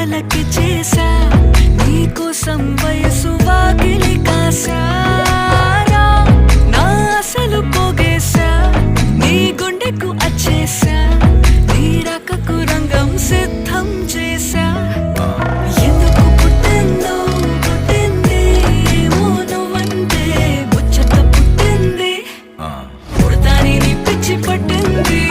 తలకి చేసా నీకోసం వయసు వాకిలి కాసారా నా అసలు పోగేశా నీ గుండెకు అచ్చేసా నీ రకకు రంగం సిద్ధం చేసా ఎందుకు పుట్టిందో పుట్టింది ఏమో నువ్వంటే ముచ్చట పుట్టింది పుడతాని నీ పిచ్చి పట్టింది